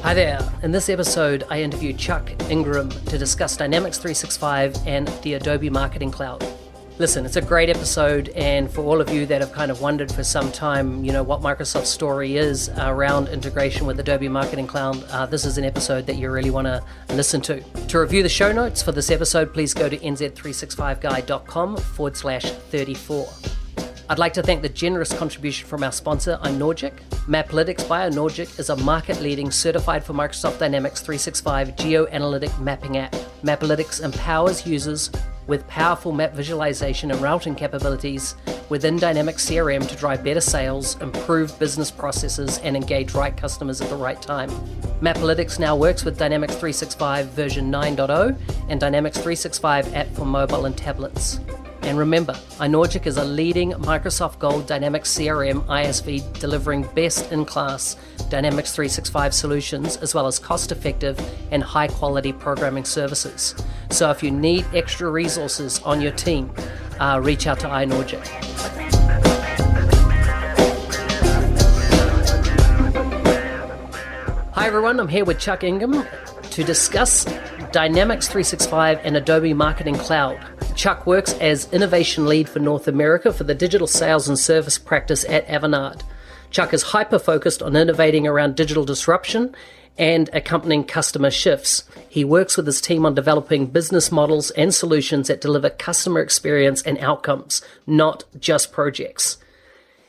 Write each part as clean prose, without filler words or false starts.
Hi there. In this episode, I interviewed Chuck Ingram to discuss Dynamics 365 and the Adobe Marketing Cloud. Listen, it's a great episode, and for all of you that have kind of wondered for some time, what Microsoft's story is around integration with Adobe Marketing Cloud, this is an episode that you really want to listen to. To review the show notes for this episode, please go to nz365guy.com/34. I'd like to thank the generous contribution from our sponsor, iNorgic. Maplytics by iNorgic is a market-leading certified for Microsoft Dynamics 365 geo-analytic mapping app. Maplytics empowers users with powerful map visualization and routing capabilities within Dynamics CRM to drive better sales, improve business processes, and engage right customers at the right time. Maplytics now works with Dynamics 365 version 9.0 and Dynamics 365 app for mobile and tablets. And remember, iNorgic is a leading Microsoft Gold Dynamics CRM ISV delivering best-in-class Dynamics 365 solutions as well as cost-effective and high-quality programming services. So if you need extra resources on your team, reach out to iNorgic. Hi everyone, I'm here with Chuck Ingram to discuss Dynamics 365 and Adobe Marketing Cloud. Chuck works as Innovation Lead for North America for the Digital Sales and Service practice at Avanade. Chuck is hyper-focused on innovating around digital disruption and accompanying customer shifts. He works with his team on developing business models and solutions that deliver customer experience and outcomes, not just projects.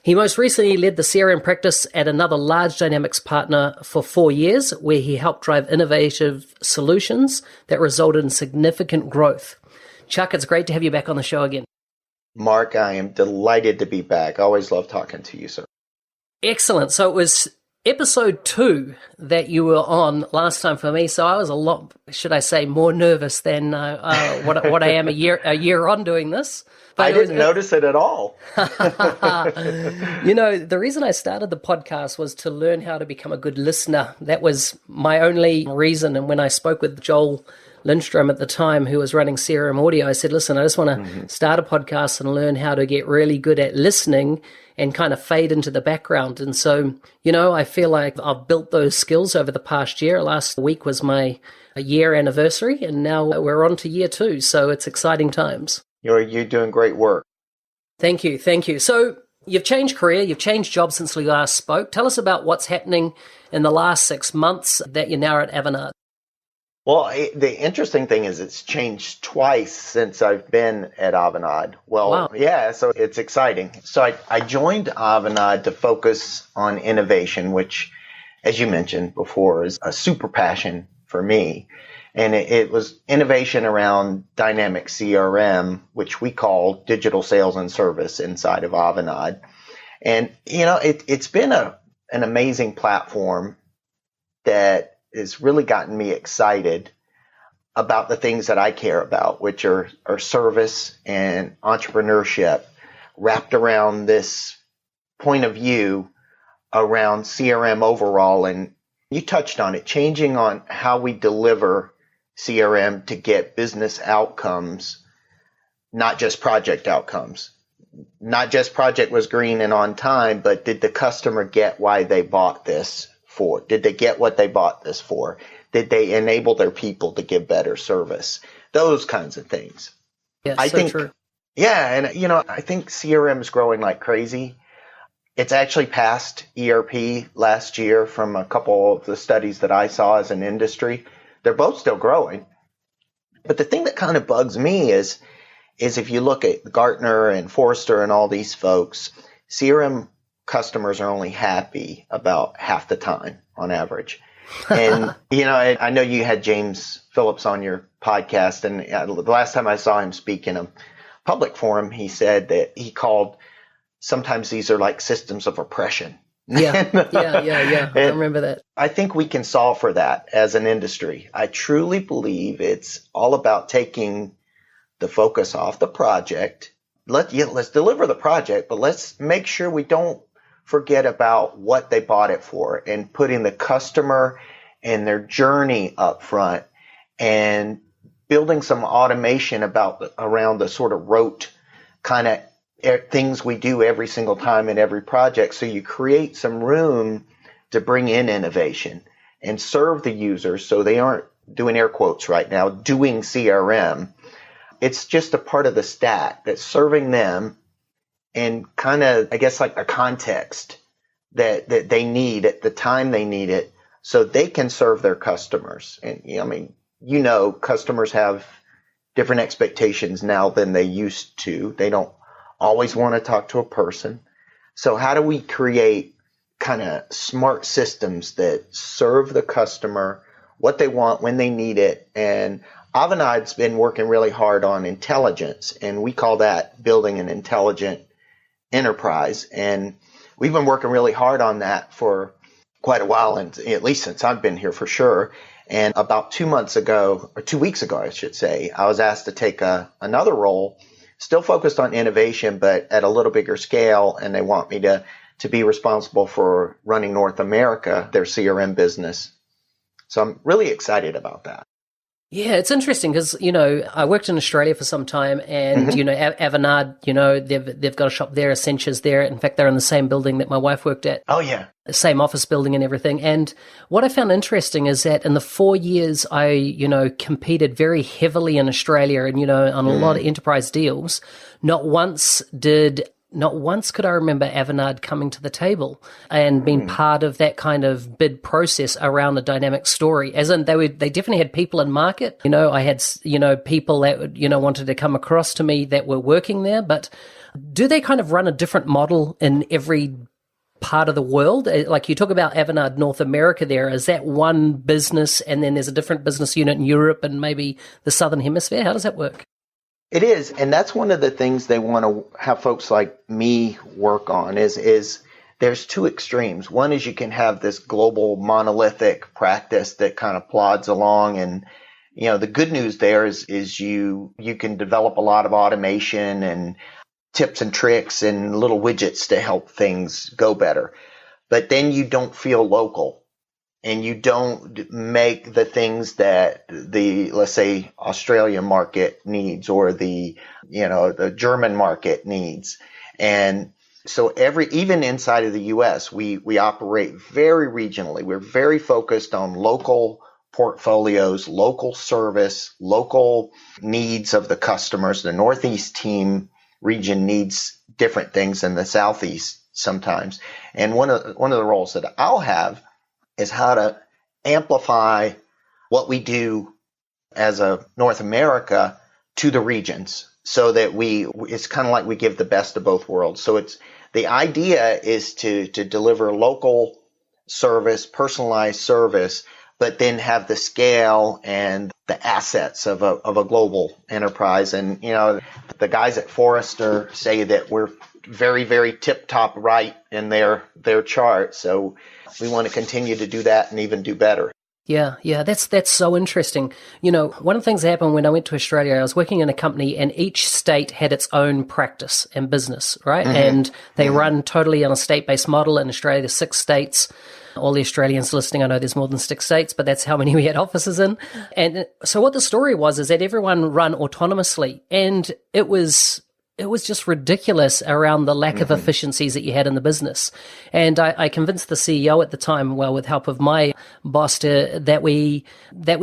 He most recently led the CRM practice at another large Dynamics partner for 4 years, where he helped drive innovative solutions that resulted in significant growth. Chuck, it's great to have you back on the show again. Mark, I am delighted to be back. I always love talking to you, sir. Excellent. So it was episode 2 that you were on last time for me, so I was a lot, should I say, more nervous than what I am a year on doing this. But I didn't notice it at all. The reason I started the podcast was to learn how to become a good listener. That was my only reason. And when I spoke with Joel Lindstrom at the time, who was running CRM Audio, I said, listen, I just want to start a podcast and learn how to get really good at listening and kind of fade into the background. And so, I feel like I've built those skills over the past year. Last week was my year anniversary, and now we're on to year 2. So it's exciting times. You're doing great work. Thank you. So you've changed career, you've changed jobs since we last spoke. Tell us about what's happening in the last 6 months that you're now at Avanade. Well, the interesting thing is it's changed twice since I've been at Avanade. Well, wow. Yeah, so it's exciting. So I joined Avanade to focus on innovation, which, as you mentioned before, is a super passion for me. And it was innovation around dynamic CRM, which we call digital sales and service inside of Avanade. And, it's been an amazing platform that has really gotten me excited about the things that I care about, which are service and entrepreneurship wrapped around this point of view around CRM overall. And you touched on it, changing on how we deliver CRM to get business outcomes, not just project outcomes. Not just project was green and on time, but did the customer get why they bought this for? Did they get what they bought this for? Did they enable their people to give better service? Those kinds of things. Yeah, I think true. Yeah, and I think CRM is growing like crazy. It's actually passed ERP last year from a couple of the studies that I saw as an industry. They're both still growing. But the thing that kind of bugs me is if you look at Gartner and Forrester and all these folks, CRM customers are only happy about half the time on average. And, I know you had James Phillips on your podcast, and the last time I saw him speak in a public forum, he said that he called sometimes these are like systems of oppression. Yeah. I remember that. I think we can solve for that as an industry. I truly believe it's all about taking the focus off the project. Let's deliver the project, but let's make sure we don't forget about what they bought it for and putting the customer and their journey up front and building some automation around the sort of rote kind of things we do every single time in every project. So you create some room to bring in innovation. and serve the users. So they aren't doing air quotes right now, doing CRM. It's just a part of the stack that's serving them and kind of, I guess, like a context that they need at the time they need it so they can serve their customers. And, customers have different expectations now than they used to. They don't always want to talk to a person. So how do we create kind of smart systems that serve the customer what they want when they need it? And Avanade's been working really hard on intelligence, and we call that building an intelligent enterprise. And we've been working really hard on that for quite a while, and at least since I've been here for sure. And about 2 weeks ago, I should say, I was asked to take another role, still focused on innovation, but at a little bigger scale. And they want me to be responsible for running North America, their CRM business. So I'm really excited about that. Yeah, it's interesting because, I worked in Australia for some time and, Avanade, they've got a shop there, Accenture's there. In fact, they're in the same building that my wife worked at. Oh, yeah. The same office building and everything. And what I found interesting is that in the 4 years I, competed very heavily in Australia and, on a lot of enterprise deals, not once could I remember Avanade coming to the table and being part of that kind of bid process around a dynamic story. As in, they definitely had people in market. I had, people that, wanted to come across to me that were working there. But do they kind of run a different model in every part of the world? Like you talk about Avanade North America there. Is that one business and then there's a different business unit in Europe and maybe the Southern Hemisphere? How does that work? It is, and that's one of the things they want to have folks like me work on is there's two extremes. One is you can have this global monolithic practice that kind of plods along, and the good news there is you can develop a lot of automation and tips and tricks and little widgets to help things go better. But then you don't feel local. And you don't make the things that the, let's say, Australian market needs or the German market needs. And so even inside of the US, we operate very regionally. We're very focused on local portfolios, local service, local needs of the customers. The Northeast team region needs different things than the Southeast sometimes. And one of the roles that I'll have is how to amplify what we do as a North America to the regions so that it's kind of like we give the best of both worlds. So the idea is to deliver local service, personalized service, but then have the scale and the assets of a global enterprise. And, the guys at Forrester say that we're very, very tip-top right in their chart. So we want to continue to do that and even do better. Yeah, that's so interesting. One of the things that happened when I went to Australia, I was working in a company and each state had its own practice and business, right? Mm-hmm. And they run totally on a state-based model. In Australia, there's 6 states. All the Australians listening, I know there's more than 6 states, but that's how many we had offices in. And so what the story was is that everyone run autonomously, and it was just ridiculous around the lack of efficiencies that you had in the business. And I convinced the CEO at the time, well, with help of my boss, that we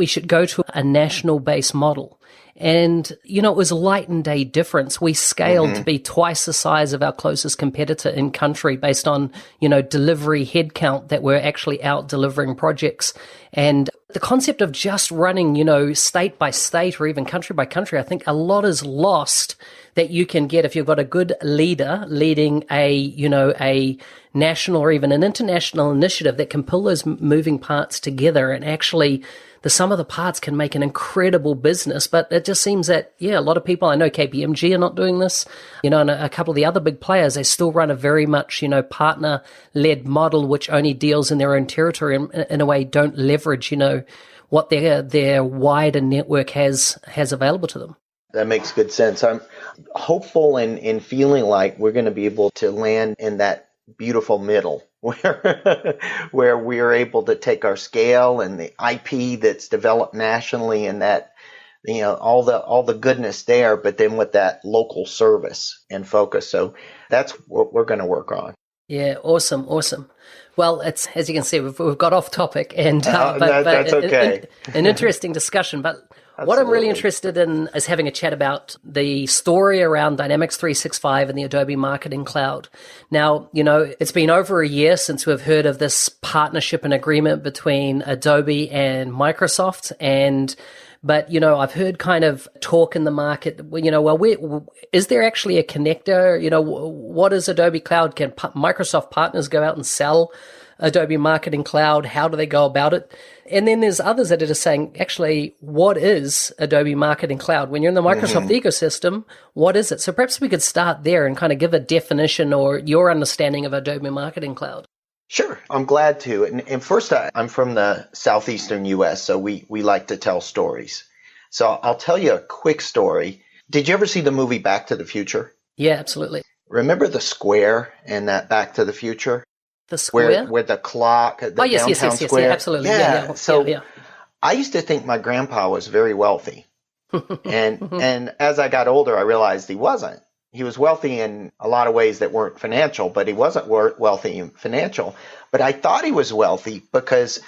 should go to a national-based model. And, it was a light and day difference. We scaled to be twice the size of our closest competitor in country based on, delivery headcount that were actually out delivering projects. And the concept of just running, state by state or even country by country, I think a lot is lost that you can get if you've got a good leader leading a national or even an international initiative that can pull those moving parts together, and actually the sum of the parts can make an incredible business. But it just seems that, a lot of people, I know KPMG are not doing this, and a couple of the other big players, they still run a very much, partner-led model, which only deals in their own territory and in a way don't leverage, what their wider network has available to them. That makes good sense. I'm hopeful in feeling like we're going to be able to land in that beautiful middle where we're able to take our scale and the IP that's developed nationally and that, all the goodness there, but then with that local service and focus. So that's what we're going to work on. Yeah, awesome, awesome. Well, it's as you can see, we've got off topic, and That's okay. an interesting discussion. But what I'm really Absolutely. interested in is having a chat about the story around Dynamics 365 and the Adobe Marketing Cloud. Now, it's been over a year since we've heard of this partnership and agreement between Adobe and Microsoft, but I've heard kind of talk in the market. Is there actually a connector? What is Adobe Cloud? Can Microsoft partners go out and sell Adobe Marketing Cloud? How do they go about it? And then there's others that are just saying, actually, what is Adobe Marketing Cloud? When you're in the Microsoft ecosystem, what is it? So perhaps we could start there and kind of give a definition or your understanding of Adobe Marketing Cloud. Sure, I'm glad to. And first, I'm from the southeastern U.S., so we like to tell stories. So I'll tell you a quick story. Did you ever see the movie Back to the Future? Yeah, absolutely. Remember the square in that Back to the Future? The square? Where the clock, the downtown square? Yes, absolutely. Yeah. I used to think my grandpa was very wealthy. And as I got older, I realized he wasn't. He was wealthy in a lot of ways that weren't financial, but he wasn't wealthy in financial. But I thought he was wealthy because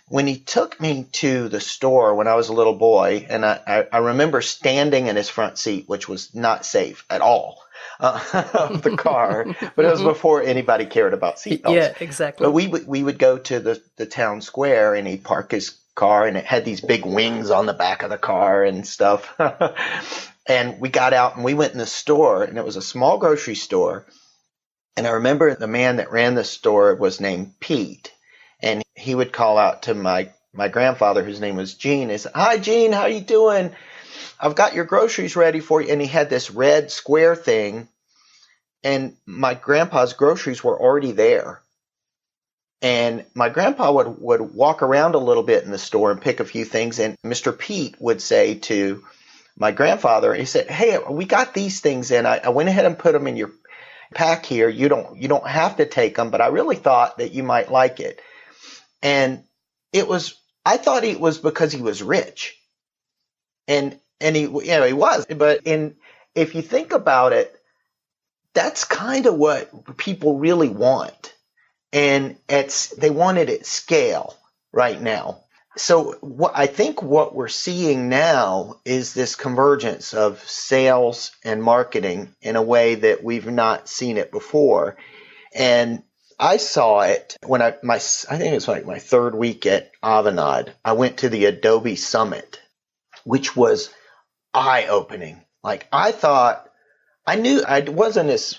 when he took me to the store when I was a little boy, and I remember standing in his front seat, which was not safe at all, of the car, but it was before anybody cared about seatbelts. Yeah, exactly. But we would go to the town square, and he'd park his car, and it had these big wings on the back of the car and stuff. And we got out and we went in the store, and it was a small grocery store. And I remember the man that ran the store was named Pete. And he would call out to my grandfather, whose name was Gene. He said, "Hi, Gene, how you doing? I've got your groceries ready for you." And he had this red square thing. And my grandpa's groceries were already there. And my grandpa would walk around a little bit in the store and pick a few things. And Mr. Pete would say to my grandfather, he said, "Hey, we got these things in. I went ahead and put them in your pack here. You don't have to take them, but I really thought that you might like it." And I thought it was because he was rich. And he was, but if you think about it, that's kind of what people really want. And they want it at scale right now. So I think what we're seeing now is this convergence of sales and marketing in a way that we've not seen it before. And I saw it when I think it was like my third week at Avanade. I went to the Adobe Summit, which was eye-opening. Like I knew I wasn't as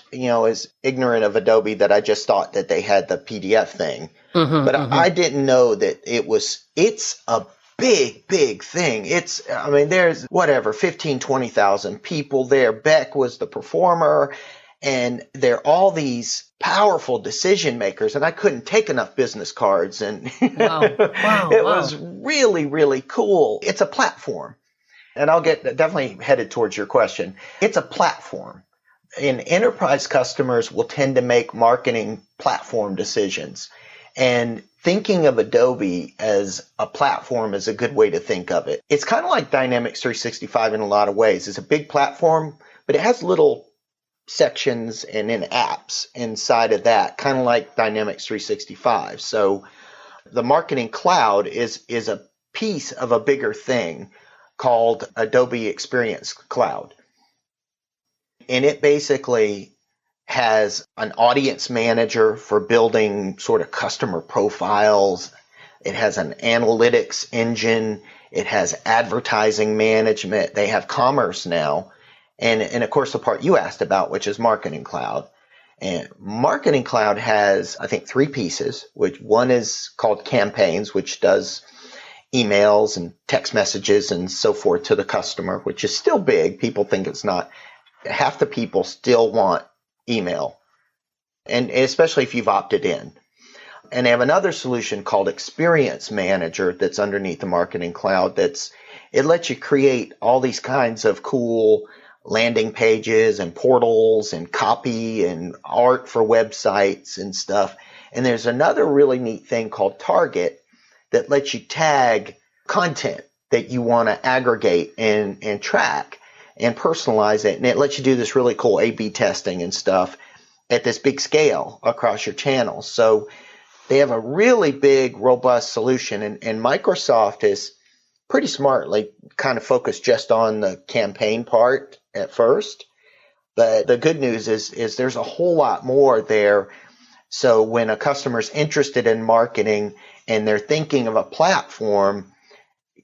ignorant of Adobe that I just thought that they had the PDF thing. I didn't know that it's a big thing. There's 15, 20,000 people there. Beck was the performer, and they're all these powerful decision makers, and I couldn't take enough business cards, and it was really, really cool. It's a platform. And I'll get definitely headed towards your question. It's a platform. And enterprise customers will tend to make marketing platform decisions. And thinking of Adobe as a platform is a good way to think of it. It's kind of like Dynamics 365 in a lot of ways. It's a big platform, but it has little sections and then apps inside of that, kind of like Dynamics 365. So the Marketing Cloud is a piece of a bigger thing called Adobe Experience Cloud. And it basically has an audience manager for building sort of customer profiles. It has an analytics engine. It has advertising management. They have commerce now. And of course, the part you asked about, which is Marketing Cloud. And Marketing Cloud has, I think, 3 pieces, which one is called Campaigns, which does emails and text messages and so forth to the customer, which is still big. People think it's not. Half the people still want email, and especially if you've opted in. And they have another solution called Experience Manager that's underneath the Marketing Cloud. It lets you create all these kinds of cool landing pages and portals and copy and art for websites and stuff. And there's another really neat thing called Target that lets you tag content that you want to aggregate and track and personalize it. And it lets you do this really cool A/B testing and stuff. at this big scale across your channels. So they have a really big, robust solution. And Microsoft is pretty smartly kind of focused just on the campaign part at first. But the good news is there's a whole lot more there. So when a customer's interested in marketing and they're thinking of a platform,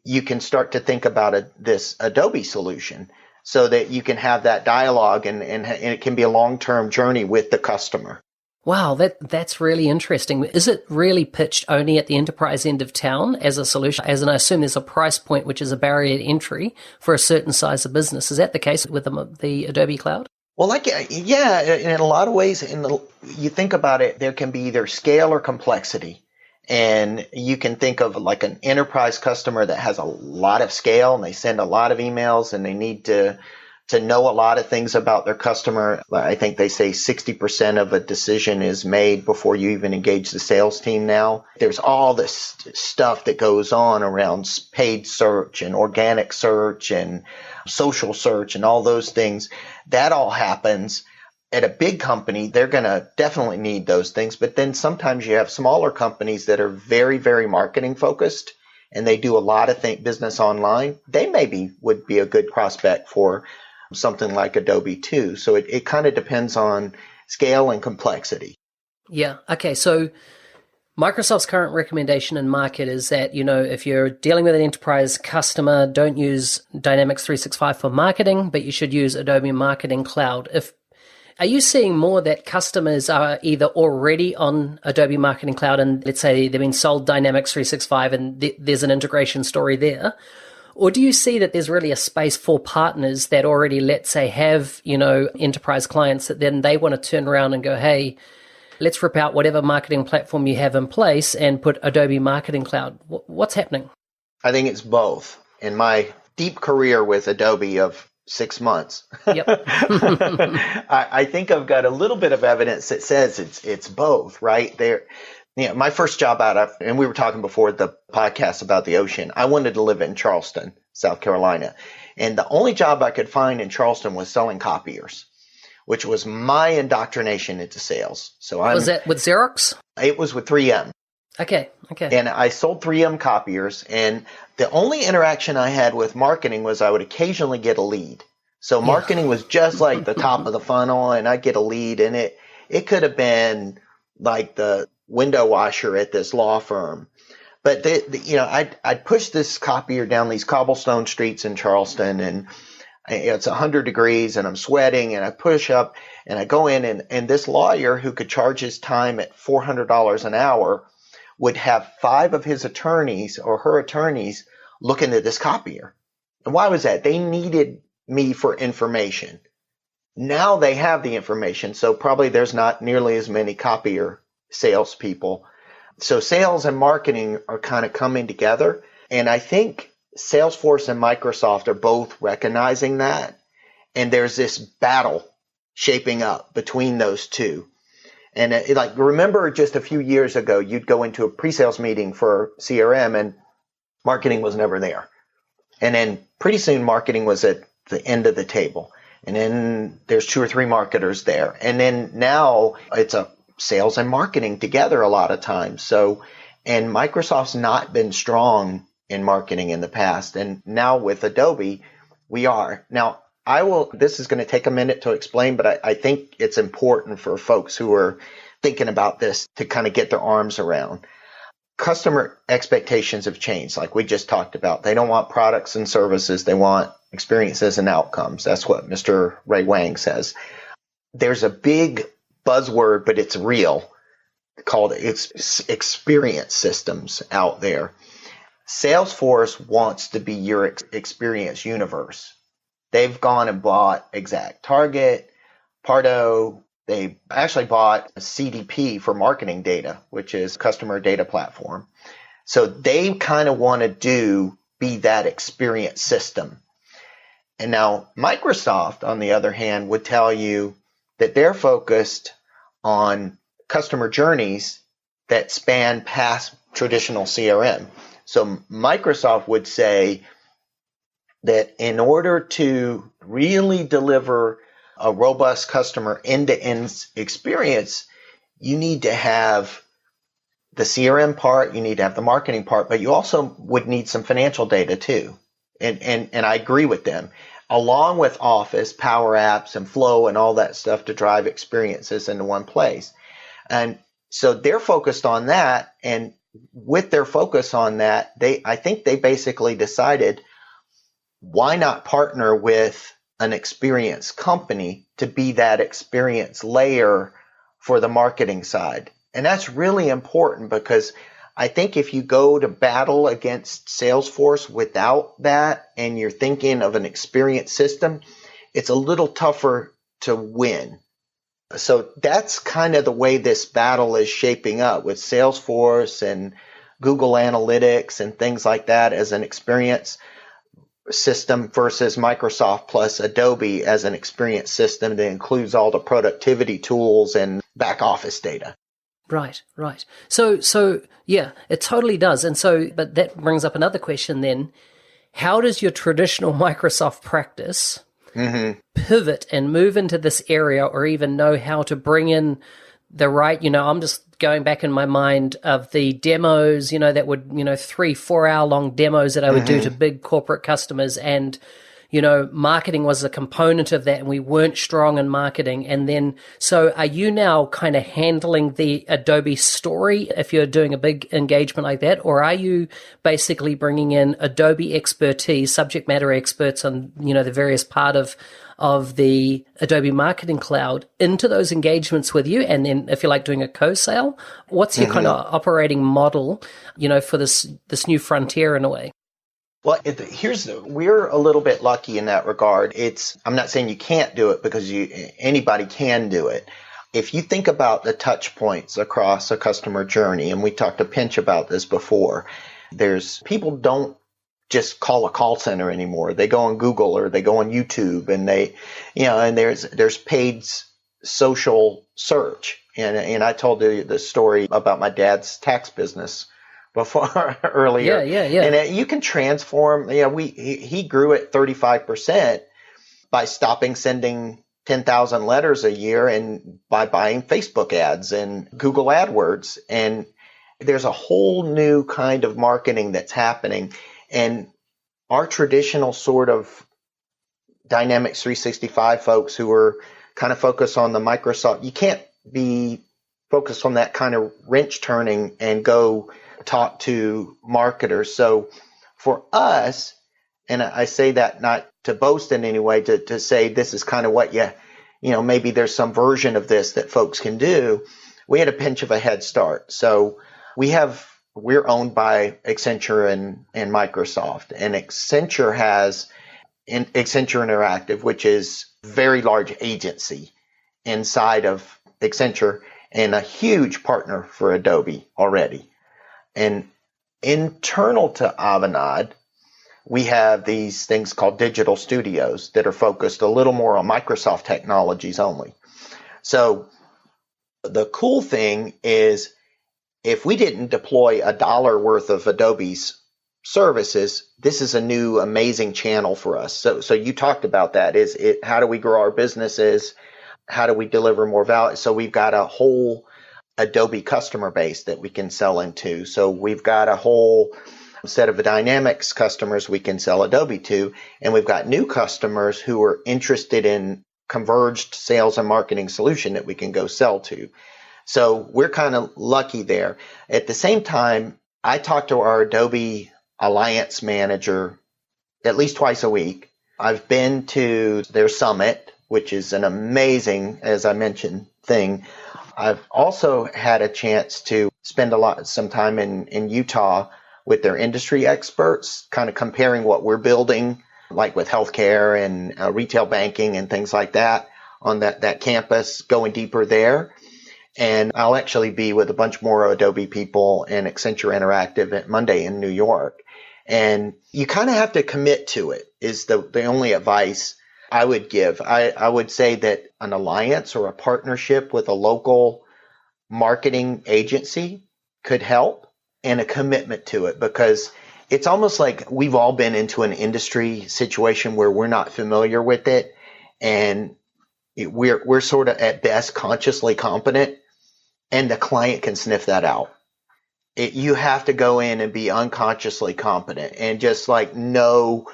you can start to think about this Adobe solution so that you can have that dialogue and it can be a long-term journey with the customer. Wow, that's really interesting. Is it really pitched only at the enterprise end of town as a solution? As in, I assume there's a price point, which is a barrier to entry for a certain size of business. Is that the case with the Adobe Cloud? Well, yeah, in a lot of ways, you think about it, there can be either scale or complexity. And you can think of like an enterprise customer that has a lot of scale and they send a lot of emails and they need to know a lot of things about their customer. I think they say 60% of a decision is made before you even engage the sales team now. There's all this stuff that goes on around paid search and organic search and social search and all those things. That all happens. At a big company, they're going to definitely need those things. But then sometimes you have smaller companies that are very, very marketing focused and they do a lot of business online. They maybe would be a good prospect for something like Adobe too. So it kind of depends on scale and complexity. Yeah. Okay. So Microsoft's current recommendation in market is that, if you're dealing with an enterprise customer, don't use Dynamics 365 for marketing, but you should use Adobe Marketing Cloud. Are you seeing more that customers are either already on Adobe Marketing Cloud and let's say they've been sold Dynamics 365 and there's an integration story there? Or do you see that there's really a space for partners that already, let's say, have, enterprise clients that then they want to turn around and go, hey, let's rip out whatever marketing platform you have in place and put Adobe Marketing Cloud? What's happening? I think it's both. In my deep career with Adobe of 6 months, yep. I think I've got a little bit of evidence that says it's both, right? My first job and we were talking before the podcast about the ocean, I wanted to live in Charleston, South Carolina. And the only job I could find in Charleston was selling copiers, which was my indoctrination into sales. Was that with Xerox? It was with 3M. Okay. And I sold 3M copiers, and the only interaction I had with marketing was I would occasionally get a lead. So marketing was just like the top of the funnel, and I'd get a lead, and it could have been like the window washer at this law firm. But I'd push this copier down these cobblestone streets in Charleston, and it's 100 degrees, and I'm sweating, and I push up, and I go in, and this lawyer who could charge his time at $400 an hour would have 5 of his attorneys or her attorneys looking at this copier. And why was that? They needed me for information. Now they have the information, so probably there's not nearly as many copier salespeople. So sales and marketing are kind of coming together. And I think Salesforce and Microsoft are both recognizing that. And there's this battle shaping up between those two. And remember just a few years ago, you'd go into a pre-sales meeting for CRM and marketing was never there. And then pretty soon marketing was at the end of the table. And then there's 2 or 3 marketers there. And then now it's a sales and marketing together a lot of times. So, and Microsoft's not been strong in marketing in the past. And now with Adobe, we are. Now, this is going to take a minute to explain, but I think it's important for folks who are thinking about this to kind of get their arms around. Customer expectations have changed, like we just talked about. They don't want products and services. They want experiences and outcomes. That's what Mr. Ray Wang says. There's a big buzzword, but it's real, called experience systems out there. Salesforce wants to be your experience universe. They've gone and bought ExactTarget, Pardo. They actually bought a CDP for marketing data, which is customer data platform. So they kind of want to be that experience system. And now Microsoft, on the other hand, would tell you that they're focused on customer journeys that span past traditional CRM. So Microsoft would say that in order to really deliver a robust customer end-to-end experience, you need to have the CRM part, you need to have the marketing part, but you also would need some financial data too. And I agree with them. Along with Office, Power Apps, and Flow and all that stuff to drive experiences into one place. And so they're focused on that. And with their focus on that, I think they basically decided, why not partner with an experience company to be that experience layer for the marketing side? And that's really important, because I think if you go to battle against Salesforce without that, and you're thinking of an experience system, it's a little tougher to win. So that's kind of the way this battle is shaping up, with Salesforce and Google Analytics and things like that as an experience system versus Microsoft plus Adobe as an experience system that includes all the productivity tools and back office data. Right. So yeah, it totally does. And so, but that brings up another question then. How does your traditional Microsoft practice pivot and move into this area, or even know how to bring in the right, I'm just going back in my mind of the demos, that would, 3-4 hour long demos that I would do to big corporate customers, and marketing was a component of that, and we weren't strong in marketing. And then, so are you now kind of handling the Adobe story if you're doing a big engagement like that? Or are you basically bringing in Adobe expertise, subject matter experts on, the various part of the Adobe Marketing Cloud into those engagements with you? And then if you like doing a co-sale, what's your kind of operating model, for this new frontier in a way? Well, we're a little bit lucky in that regard. I'm not saying you can't do it, because anybody can do it. If you think about the touch points across a customer journey, and we talked to Pinch about this before, people don't just call a call center anymore. They go on Google or they go on YouTube, and and there's paid social search. And I told you the story about my dad's tax business before earlier. Yeah. And you can transform, he grew at 35% by stopping sending 10,000 letters a year, and by buying Facebook ads and Google AdWords. And there's a whole new kind of marketing that's happening. And our traditional sort of Dynamics 365 folks who are kind of focused on the Microsoft, you can't be focused on that kind of wrench turning and go talk to marketers. So for us, and I say that not to boast in any way, to say this is kind of what maybe there's some version of this that folks can do. We had a pinch of a head start. So we're owned by Accenture and Microsoft, and Accenture has Accenture Interactive, which is a very large agency inside of Accenture and a huge partner for Adobe already. And internal to Avanade, we have these things called digital studios that are focused a little more on Microsoft technologies only. So the cool thing is, if we didn't deploy $1 worth of Adobe's services, this is a new amazing channel for us. So you talked about that. How do we grow our businesses? How do we deliver more value? So we've got a whole Adobe customer base that we can sell into. So we've got a whole set of Dynamics customers we can sell Adobe to, and we've got new customers who are interested in converged sales and marketing solution that we can go sell to. So we're kind of lucky there. At the same time, I talk to our Adobe Alliance Manager at least twice a week. I've been to their summit, which is an amazing, as I mentioned, thing. I've also had a chance to spend some time in Utah with their industry experts, kind of comparing what we're building, like with healthcare and retail banking and things like that on that campus, going deeper there. And I'll actually be with a bunch more Adobe people and Accenture Interactive at Monday in New York. And you kind of have to commit to it, is the only advice I would give. I would say that an alliance or a partnership with a local marketing agency could help, and a commitment to it, because it's almost like we've all been into an industry situation where we're not familiar with it. And we're sort of at best consciously competent, and the client can sniff that out. You have to go in and be unconsciously competent and just like know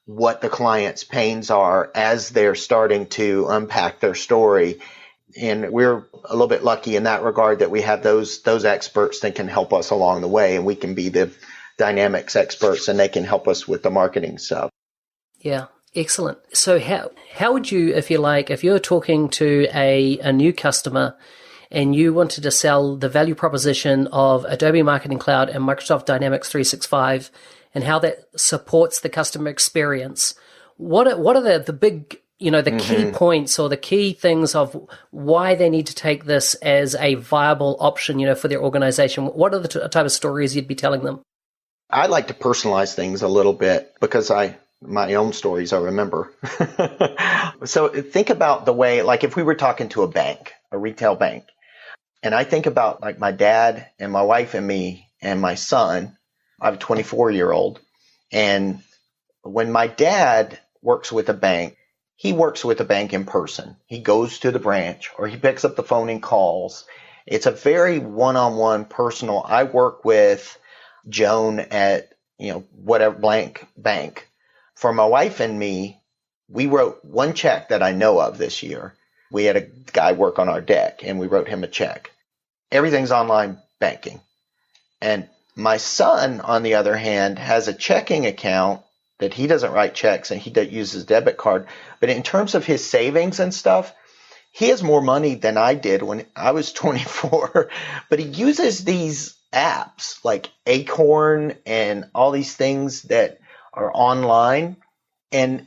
what the client's pains are as they're starting to unpack their story. And we're a little bit lucky in that regard that we have those experts that can help us along the way, and we can be the dynamics experts and they can help us with the marketing stuff. Yeah, excellent. So how would you, if you're talking to a new customer and you wanted to sell the value proposition of Adobe Marketing Cloud and Microsoft Dynamics 365 and how that supports the customer experience, what are the big, the key points or the key things of why they need to take this as a viable option, for their organization? What are the type of stories you'd be telling them? I like to personalize things a little bit because my own stories I remember. So think about the way, like if we were talking to a bank, a retail bank, and I think about like my dad and my wife and me and my son. I have a 24-year-old. And when my dad works with a bank, he works with a bank in person. He goes to the branch or he picks up the phone and calls. It's a very one-on-one personal. I work with Joan at, whatever blank bank. For my wife and me, we wrote one check that I know of this year. We had a guy work on our deck and we wrote him a check. Everything's online banking. And my son, on the other hand, has a checking account that he doesn't write checks and he uses debit card. But in terms of his savings and stuff, he has more money than I did when I was 24. But he uses these apps like Acorn and all these things that are online. And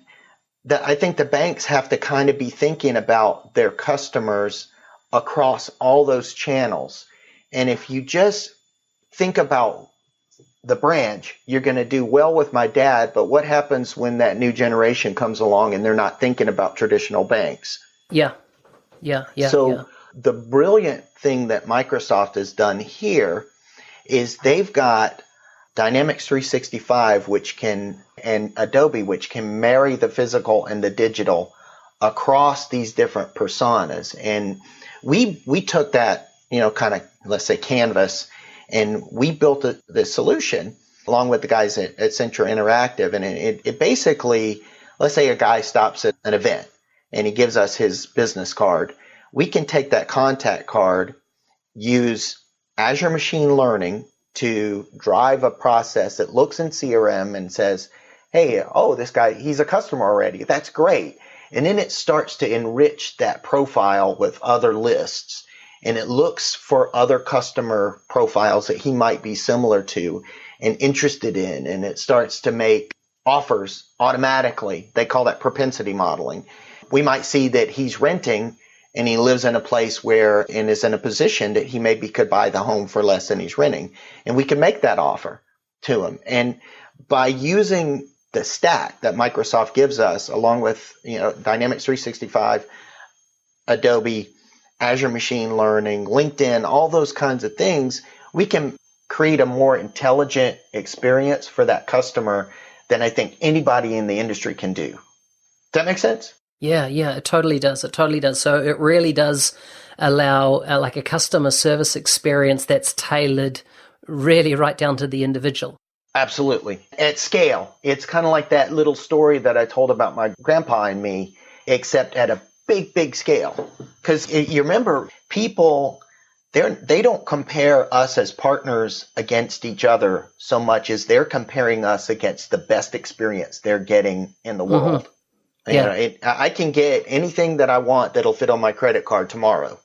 I think the banks have to kind of be thinking about their customers across all those channels. And if you just think about the branch, you're going to do well with my dad, but what happens when that new generation comes along and they're not thinking about traditional banks? Yeah. So the brilliant thing that Microsoft has done here is they've got Dynamics 365, and Adobe, which can marry the physical and the digital across these different personas. And we took that, kind of, let's say, canvas, and we built the solution along with the guys at Centra Interactive. And it basically, let's say a guy stops at an event and he gives us his business card. We can take that contact card, use Azure Machine Learning to drive a process that looks in CRM and says, hey, this guy, he's a customer already. That's great. And then it starts to enrich that profile with other lists. And it looks for other customer profiles that he might be similar to and interested in. And it starts to make offers automatically. They call that propensity modeling. We might see that he's renting and he lives in a place and is in a position that he maybe could buy the home for less than he's renting. And we can make that offer to him. And by using the stack that Microsoft gives us, along with Dynamics 365, Adobe, Azure Machine Learning, LinkedIn, all those kinds of things, we can create a more intelligent experience for that customer than I think anybody in the industry can do. Does that make sense? Yeah, it totally does. So it really does allow like a customer service experience that's tailored really right down to the individual. Absolutely. At scale. It's kind of like that little story that I told about my grandpa and me, except at a big scale. Because you remember, people, they don't compare us as partners against each other so much as they're comparing us against the best experience they're getting in the world. Mm-hmm. Yeah. I can get anything that I want that'll fit on my credit card tomorrow,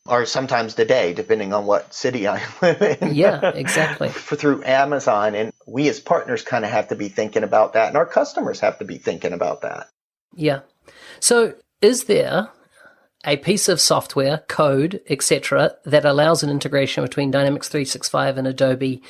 or sometimes today, depending on what city I live in. Yeah, exactly. Through Amazon. And we as partners kind of have to be thinking about that, and our customers have to be thinking about that. Yeah. So is there a piece of software, code, etc., that allows an integration between Dynamics 365 and Adobe,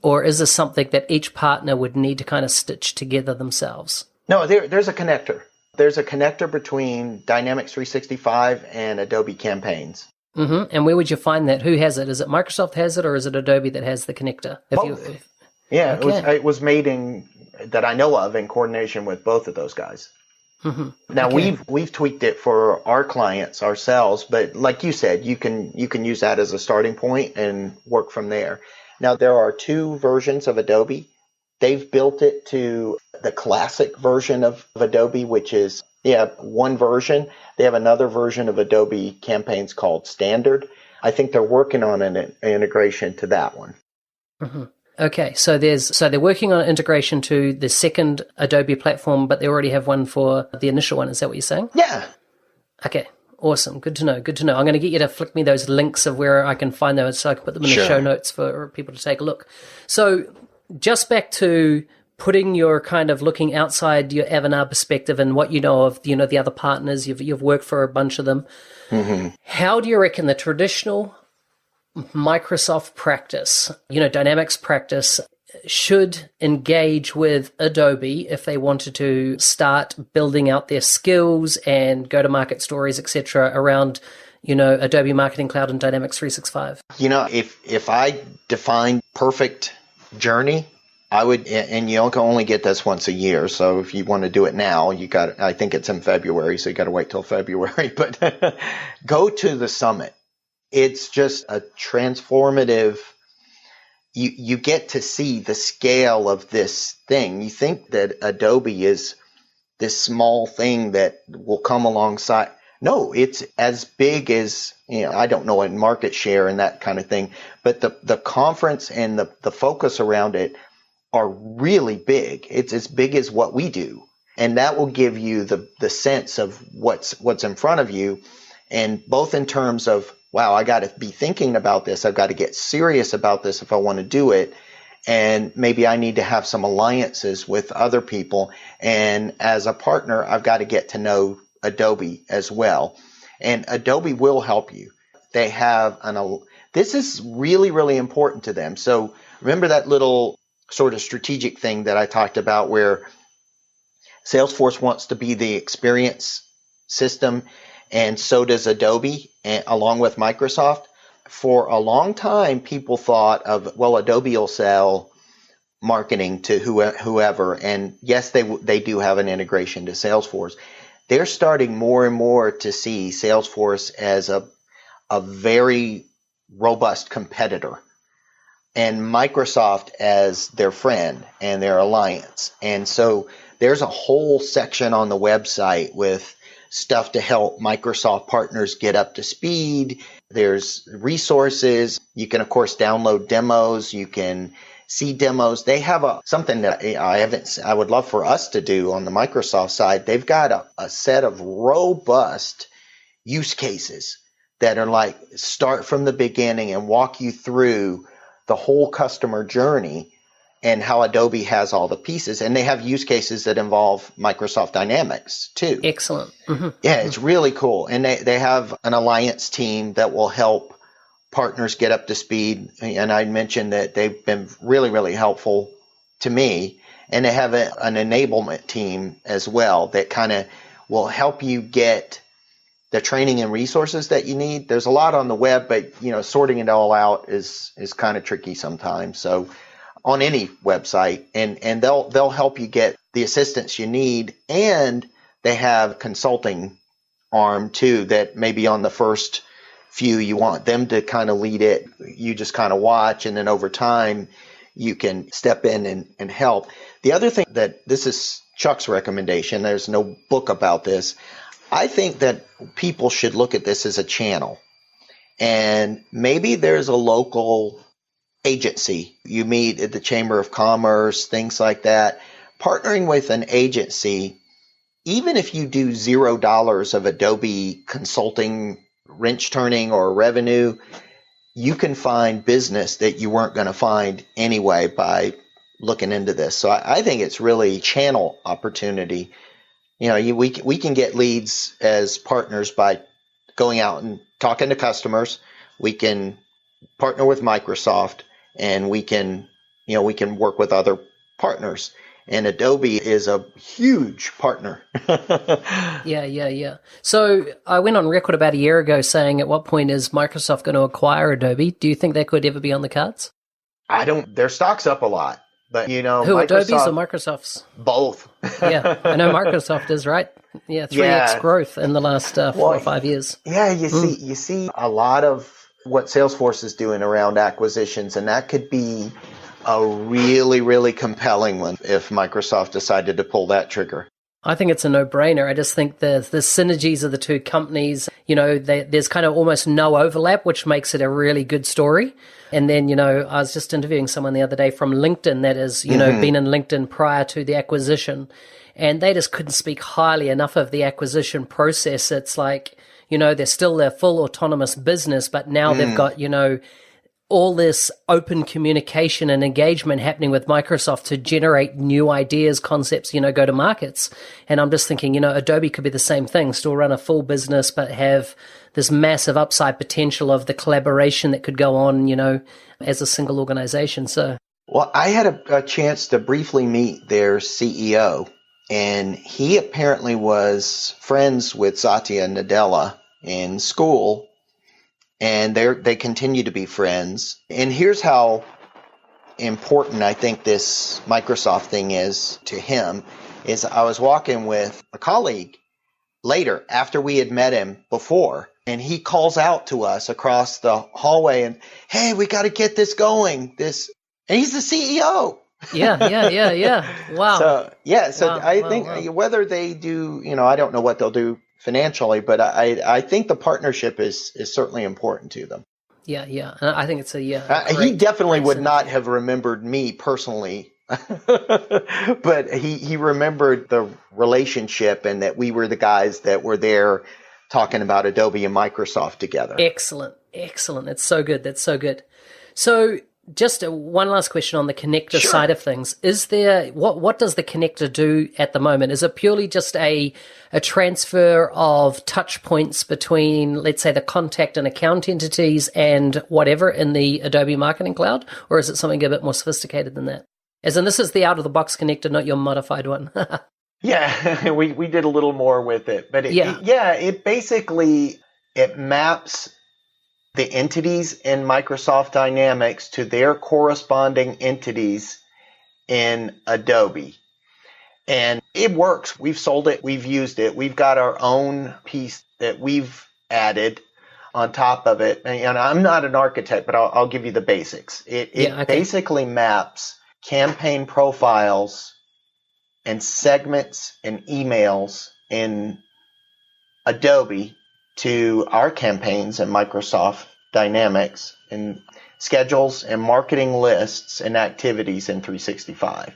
or is this something that each partner would need to kind of stitch together themselves? No, there's a connector. There's a connector between Dynamics 365 and Adobe Campaigns. Mm-hmm. And where would you find that? Who has it? Is it Microsoft has it, or is it Adobe that has the connector? It was made that I know of in coordination with both of those guys. Now we've tweaked it for our clients ourselves, but like you said, you can use that as a starting point and work from there. Now there are two versions of Adobe. They've built it to the classic version of Adobe, which is one version. They have another version of Adobe Campaigns called Standard. I think they're working on an integration to that one. Okay, so they're working on integration to the second Adobe platform, but they already have one for the initial one. Is that what you're saying? Yeah. Okay, awesome. Good to know. I'm going to get you to flick me those links of where I can find those so I can put them in the show notes for people to take a look. So just back to putting your kind of looking outside your Avanade perspective and what you know of, the other partners, you've worked for a bunch of them. How do you reckon the traditional Microsoft practice, Dynamics practice, should engage with Adobe if they wanted to start building out their skills and go-to-market stories, etc., around, Adobe Marketing Cloud and Dynamics 365? If I define perfect journey, I would, and you can only get this once a year. So if you want to do it now, I think it's in February, so you got to wait till February, but go to the summit. It's just a transformative, you get to see the scale of this thing. You think that Adobe is this small thing that will come alongside. No, it's as big as, I don't know, in market share and that kind of thing, but the conference and the focus around it are really big. It's as big as what we do. And that will give you the sense of what's in front of you. And both in terms of, wow, I got to be thinking about this. I've got to get serious about this if I want to do it. And maybe I need to have some alliances with other people. And as a partner, I've got to get to know Adobe as well. And Adobe will help you. They have this is really, really important to them. So remember that little sort of strategic thing that I talked about where Salesforce wants to be the experience system, and so does Adobe, along with Microsoft. For a long time, people thought of, well, Adobe will sell marketing to whoever. And yes, they do have an integration to Salesforce. They're starting more and more to see Salesforce as a very robust competitor, and Microsoft as their friend and their alliance. And so there's a whole section on the website with stuff to help Microsoft partners get up to speed. There's resources. You can, of course, download demos. You can see demos. They have something that I would love for us to do on the Microsoft side. They've got a set of robust use cases that are like start from the beginning and walk you through the whole customer journey and how Adobe has all the pieces. And they have use cases that involve Microsoft Dynamics too. Excellent. Yeah, it's really cool. And they have an alliance team that will help partners get up to speed. And I mentioned that they've been really, really helpful to me. And they have an enablement team as well that kind of will help you get the training and resources that you need. There's a lot on the web, but sorting it all out is kind of tricky sometimes. So on any website, and they'll help you get the assistance you need, and they have consulting arm too that maybe on the first few you want them to kind of lead it, you just kind of watch, and then over time you can step in and help. The other thing, that this is Chuck's recommendation, there's no book about this, I think that people should look at this as a channel, and maybe there's a local agency you meet at the Chamber of Commerce, things like that. Partnering with an agency, even if you do $0 of Adobe consulting, wrench turning, or revenue, you can find business that you weren't going to find anyway by looking into this. So I think it's really channel opportunity. We can get leads as partners by going out and talking to customers. We can partner with Microsoft, and we can work with other partners. And Adobe is a huge partner. Yeah. So I went on record about a year ago saying, at what point is Microsoft going to acquire Adobe? Do you think that could ever be on the cards? Their stock's up a lot, but who, Adobe's or Microsoft's? Both. Yeah, I know Microsoft is, right? Yeah, 3x growth in the last 4 or 5 years. Yeah, you see a lot of what Salesforce is doing around acquisitions, and that could be a really, really compelling one if Microsoft decided to pull that trigger. I think it's a no-brainer. I just think the synergies of the two companies, there's kind of almost no overlap, which makes it a really good story. And then, I was just interviewing someone the other day from LinkedIn that has, been in LinkedIn prior to the acquisition, and they just couldn't speak highly enough of the acquisition process. It's like, they're still their full autonomous business, but now they've got, all this open communication and engagement happening with Microsoft to generate new ideas, concepts, go to markets. And I'm just thinking, Adobe could be the same thing, still run a full business, but have this massive upside potential of the collaboration that could go on, as a single organization. So, well, I had a chance to briefly meet their CEO, and he apparently was friends with Satya Nadella in school. And they continue to be friends. And here's how important I think this Microsoft thing is to him, is I was walking with a colleague later after we had met him before, and he calls out to us across the hallway and, hey, we got to get this going. And he's the CEO. Yeah. Wow. I think whether they do, I don't know what they'll do financially, but I think the partnership is certainly important to them. Yeah. I think it's he definitely would not have remembered me personally, but he remembered the relationship and that we were the guys that were there talking about Adobe and Microsoft together. Excellent. That's so good. So just one last question on the connector side of things. Is there, what does the connector do at the moment? Is it purely just a transfer of touch points between, let's say, the contact and account entities and whatever in the Adobe Marketing Cloud? Or is it something a bit more sophisticated than that? As in, this is the out-of-the-box connector, not your modified one. Yeah, we did a little more with it. But it basically, it maps the entities in Microsoft Dynamics to their corresponding entities in Adobe. And it works. We've sold it. We've used it. We've got our own piece that we've added on top of it. And I'm not an architect, but I'll give you the basics. It basically maps campaign profiles and segments and emails in Adobe to our campaigns in Microsoft Dynamics and schedules and marketing lists and activities in 365.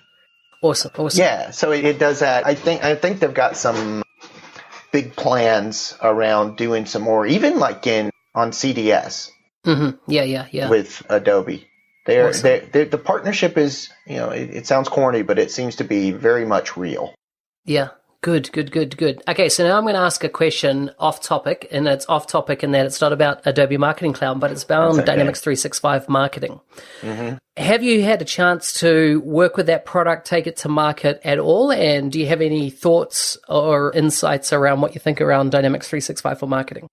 Awesome. Yeah, so it does that. I think they've got some big plans around doing some more, even like on CDS. Mm-hmm. Yeah. With Adobe. The partnership is, it sounds corny, but it seems to be very much real. Yeah. Good. Okay, so now I'm going to ask a question off topic, and it's off topic in that it's not about Adobe Marketing Cloud, but it's about Dynamics 365 marketing. Mm-hmm. Have you had a chance to work with that product, take it to market at all? And do you have any thoughts or insights around what you think around Dynamics 365 for marketing?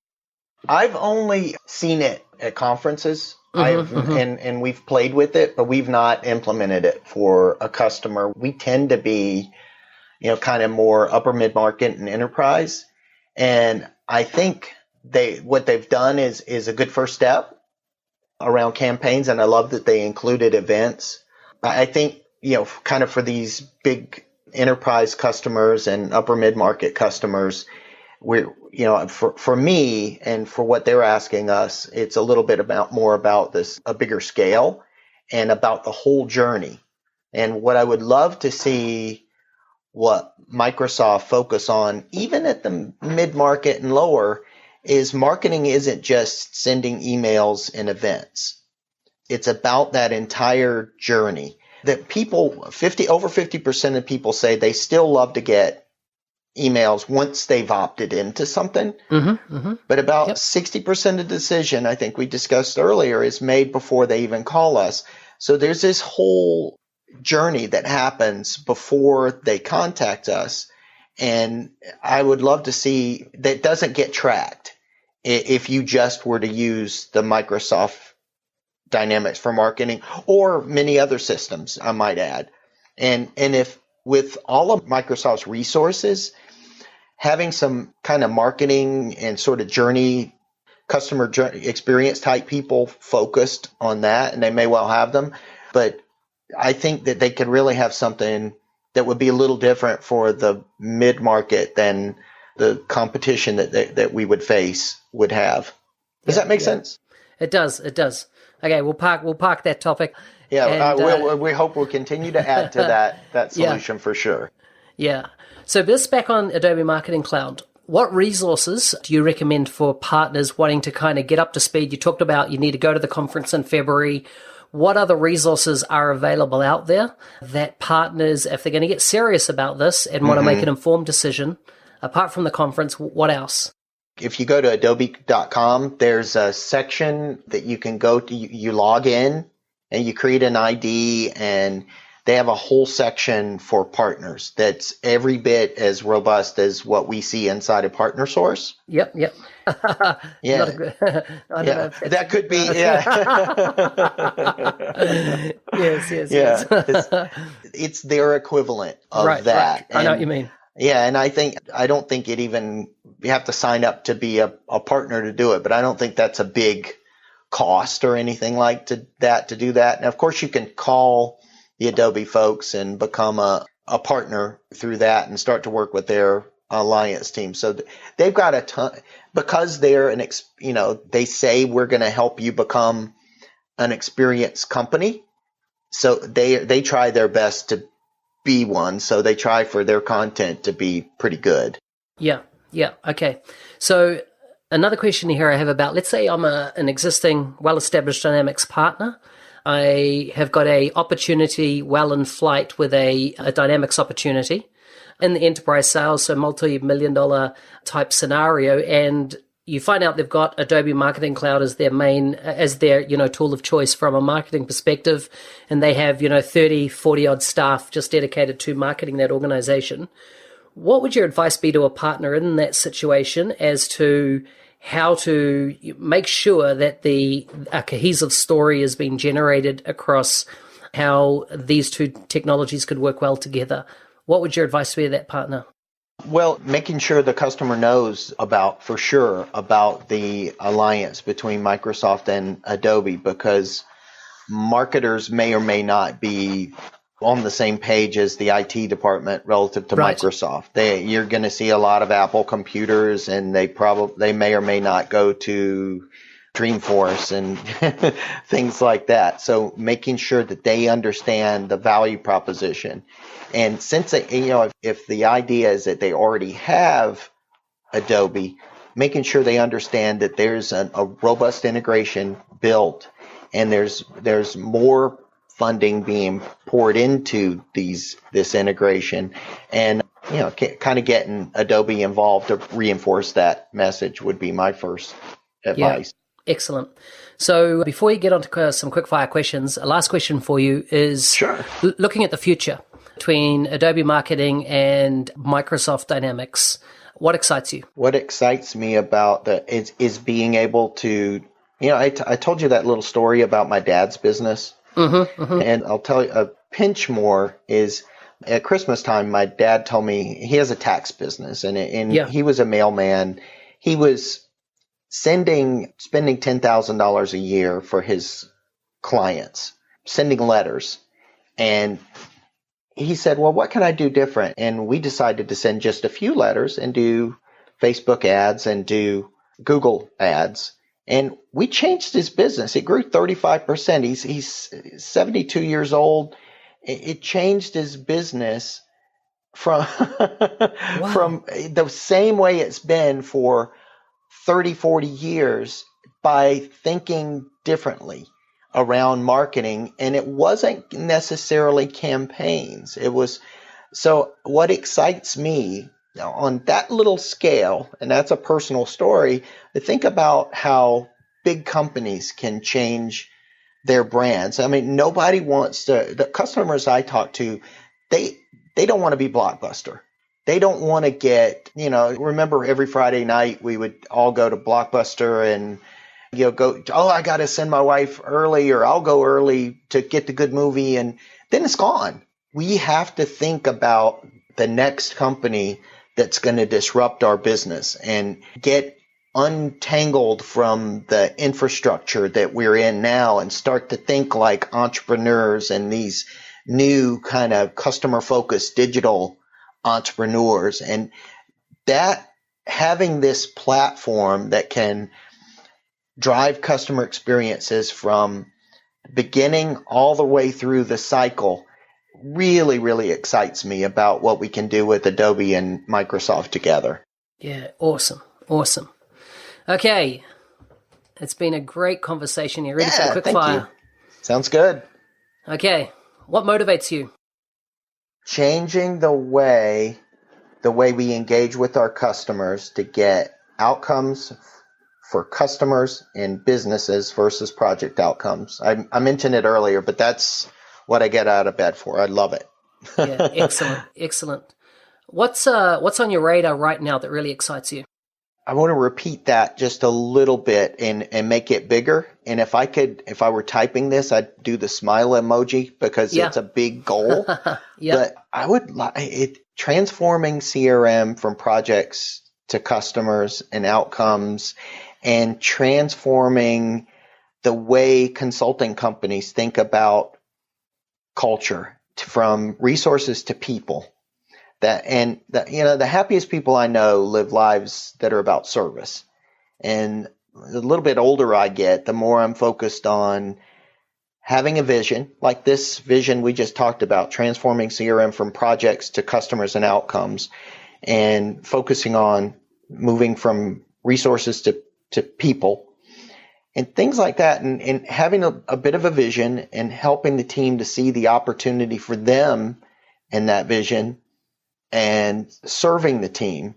I've only seen it at conferences. And we've played with it, but we've not implemented it for a customer. We tend to be kind of more upper mid-market and enterprise. And I think what they've done is a good first step around campaigns. And I love that they included events. I think, kind of for these big enterprise customers and upper mid-market customers, for me and for what they're asking us, it's a little bit more about a bigger scale and about the whole journey. And what I would love to see what Microsoft focus on, even at the mid-market and lower, is marketing isn't just sending emails and events. It's about that entire journey. That people, over 50% of people say they still love to get emails once they've opted into something. But about 60% of the decision, I think we discussed earlier, is made before they even call us. So there's this whole journey that happens before they contact us, and I would love to see that doesn't get tracked if you just were to use the Microsoft Dynamics for marketing or many other systems, I might add. And if with all of Microsoft's resources, having some kind of marketing and sort of customer journey experience type people focused on that, and they may well have them. But I think that they could really have something that would be a little different for the mid-market than the competition that we would face would have. Does that make sense? It does. It does. Okay, we'll park that topic. Yeah, and, we hope we'll continue to add to that solution for sure. Yeah. So this back on Adobe Marketing Cloud. What resources do you recommend for partners wanting to kind of get up to speed? You talked about you need to go to the conference in February. What other resources are available out there that partners, if they're going to get serious about this and want to make an informed decision, apart from the conference, what else? If you go to adobe.com, there's a section that you can go to. You log in and you create an ID, and they have a whole section for partners that's every bit as robust as what we see inside of Partner Source. Yep. Yeah. That could be, Yes. It's their equivalent of that. Right. I know what you mean. Yeah, and I don't think you have to sign up to be a partner to do it, but I don't think that's a big cost or anything like that to do that. And of course, you can call the Adobe folks and become a partner through that and start to work with their alliance team. So they've got a ton, because they're they say we're going to help you become an experienced company. So they try their best to be one. So they try for their content to be pretty good. Yeah. Okay. So another question here I have about, let's say I'm an existing well-established Dynamics partner. I have got a opportunity well in flight with a Dynamics opportunity in the enterprise sales, so multi-million-dollar type scenario, and you find out they've got Adobe Marketing Cloud as their tool of choice from a marketing perspective, and they have 30, 40 odd staff just dedicated to marketing that organization. What would your advice be to a partner in that situation as to how to make sure that a cohesive story is being generated across how these two technologies could work well together? What would your advice be to that partner? Well, making sure the customer knows about the alliance between Microsoft and Adobe, because marketers may or may not be on the same page as the IT department relative to Microsoft. You're going to see a lot of Apple computers, and they may or may not go to Dreamforce and things like that. So making sure that they understand the value proposition. And since if the idea is that they already have Adobe, making sure they understand that there's a robust integration built, and there's more funding being poured into this integration, and kind of getting Adobe involved to reinforce that message would be my first advice. Yeah. Excellent. So before you get on to some quick fire questions, a last question for you is looking at the future between Adobe Marketing and Microsoft Dynamics. What excites you? What excites me about is being able to, I told you that little story about my dad's business. And I'll tell you, a pinch more is at Christmas time, my dad told me he has a tax business, and he was a mailman. He was spending $10,000 a year for his clients, sending letters. And he said, well, what can I do different? And we decided to send just a few letters and do Facebook ads and do Google ads. And we changed his business. It grew 35%. He's 72 years old. It changed his business from from the same way it's been for 30, 40 years by thinking differently around marketing. And it wasn't necessarily campaigns. It was, so what excites me on that little scale, and that's a personal story, to think about how big companies can change their brands. I mean, nobody wants to, the customers I talk to, they don't want to be Blockbuster. They don't want to get, remember every Friday night we would all go to Blockbuster and I got to send my wife early, or I'll go early to get the good movie, and then it's gone. We have to think about the next company that's going to disrupt our business and get untangled from the infrastructure that we're in now and start to think like entrepreneurs and these new kind of customer focused digital entrepreneurs. And that having this platform that can drive customer experiences from beginning all the way through the cycle really, really excites me about what we can do with Adobe and Microsoft together. Yeah, awesome. Awesome. Okay. It's been a great conversation. You ready for the quick fire? You. Sounds good. Okay. What motivates you? Changing the way we engage with our customers to get outcomes for customers and businesses versus project outcomes. I mentioned it earlier, but that's what I get out of bed for. I love it. Yeah, excellent, excellent. What's on your radar right now that really excites you? I want to repeat that just a little bit and make it bigger. And if I were typing this, I'd do the smile emoji because it's a big goal. But I would like transforming CRM from projects to customers and outcomes, and transforming the way consulting companies think about culture from resources to people. The happiest people I know live lives that are about service. And the little bit older I get, the more I'm focused on having a vision, like this vision we just talked about, transforming CRM from projects to customers and outcomes, and focusing on moving from resources to people and things like that, and having a bit of a vision and helping the team to see the opportunity for them in that vision and serving the team.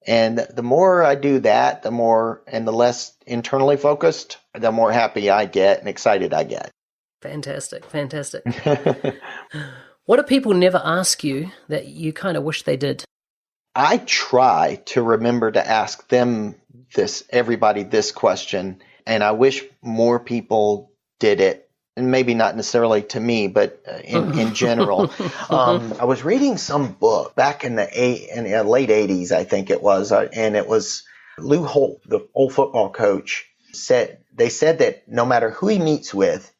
And the more I do that, the more and the less internally focused, the more happy I get and excited I get. Fantastic, fantastic. What do people never ask you that you kind of wish they did? I try to remember to ask them everybody this question, and I wish more people did it, and maybe not necessarily to me, but in general. I was reading some book back in the late 80s, I think it was, and it was Lou Holt, the old football coach, said that no matter who he meets with,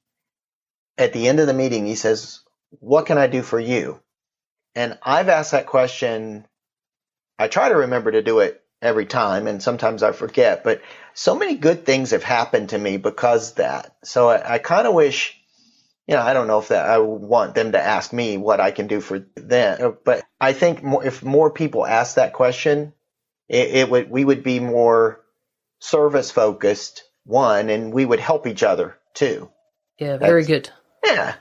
at the end of the meeting, he says, "What can I do for you?" And I've asked that question. I try to remember to do it every time, and sometimes I forget, but so many good things have happened to me because of that. So I kind of wish, I don't know if I want them to ask me what I can do for them, but I think if more people ask that question, we would be more service focused, one, and we would help each other too. Yeah, very good. Yeah.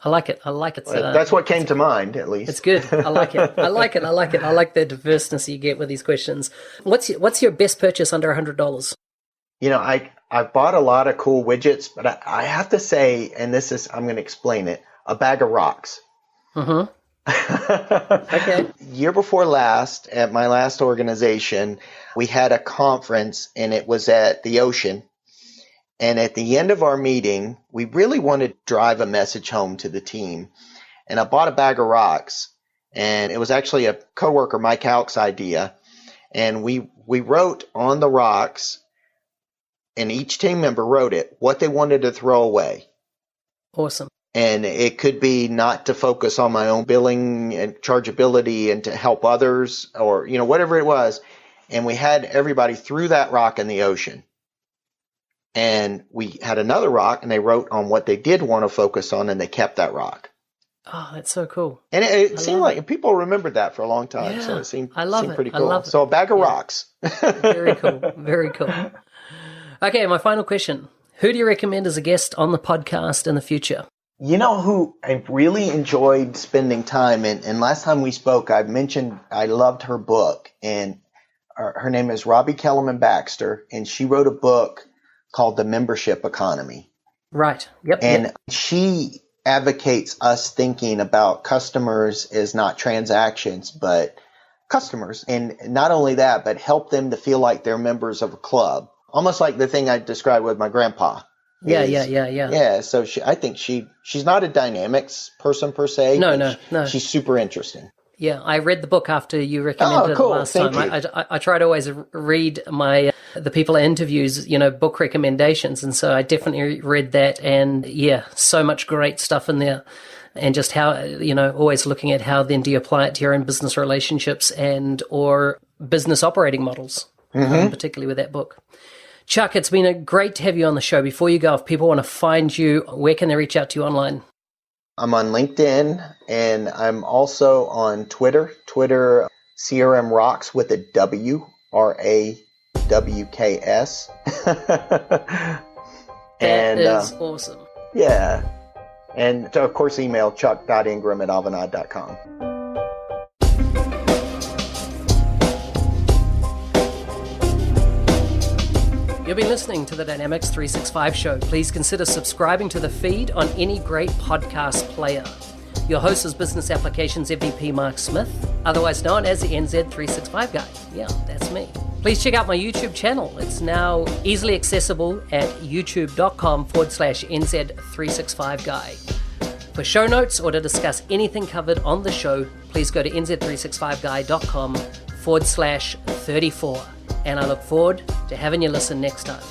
I like it. That's what came to mind, at least. It's good. I like it. I like the diverseness you get with these questions. What's your best purchase under $100? I bought a lot of cool widgets, but I have to say, and I'm going to explain it, a bag of rocks. Mm-hmm. Okay. Year before last, at my last organization, we had a conference, and it was at the ocean. And at the end of our meeting, we really wanted to drive a message home to the team. And I bought a bag of rocks, and it was actually a coworker, Mike Houck's idea. And we wrote on the rocks, and each team member wrote it, what they wanted to throw away. Awesome. And it could be not to focus on my own billing and chargeability and to help others, or, whatever it was. And we had everybody threw that rock in the ocean. And we had another rock, and they wrote on what they did want to focus on, and they kept that rock. Oh, that's so cool. And it seemed like people remembered that for a long time. Yeah, so it seemed pretty I cool. love it. So a bag of rocks. Very cool. Very cool. Okay, my final question. Who do you recommend as a guest on the podcast in the future? You know who I really enjoyed spending time in, and last time we spoke, I mentioned I loved her book, and her name is Robbie Kellerman Baxter, and she wrote a book called The Membership Economy. Right. Yep. And she advocates us thinking about customers as not transactions, but customers. And not only that, but help them to feel like they're members of a club. Almost like the thing I described with my grandpa. Yeah. Yeah, so I think she's not a dynamics person per se. No. She's super interesting. Yeah, I read the book after you recommended cool. it last Thank time. you. I try to always read my the people at interviews, book recommendations, and so I definitely read that. And yeah, so much great stuff in there, and just how always looking at how then do you apply it to your own business relationships and or business operating models, particularly with that book. Chuck, it's been great to have you on the show. Before you go, if people want to find you, where can they reach out to you online? I'm on LinkedIn, and I'm also on Twitter. CRM Rocks with a W, RAWKS. That is awesome. Yeah. And of course, email chuck.ingram@avanade.com. You've been listening to the Dynamics 365 show. Please consider subscribing to the feed on any great podcast player. Your host is Business Applications MVP Mark Smith, otherwise known as the NZ365 guy. Yeah, that's me. Please check out my YouTube channel. It's now easily accessible at youtube.com/NZ365guy. For show notes or to discuss anything covered on the show, please go to nz365guy.com/34. And I look forward to having you listen next time.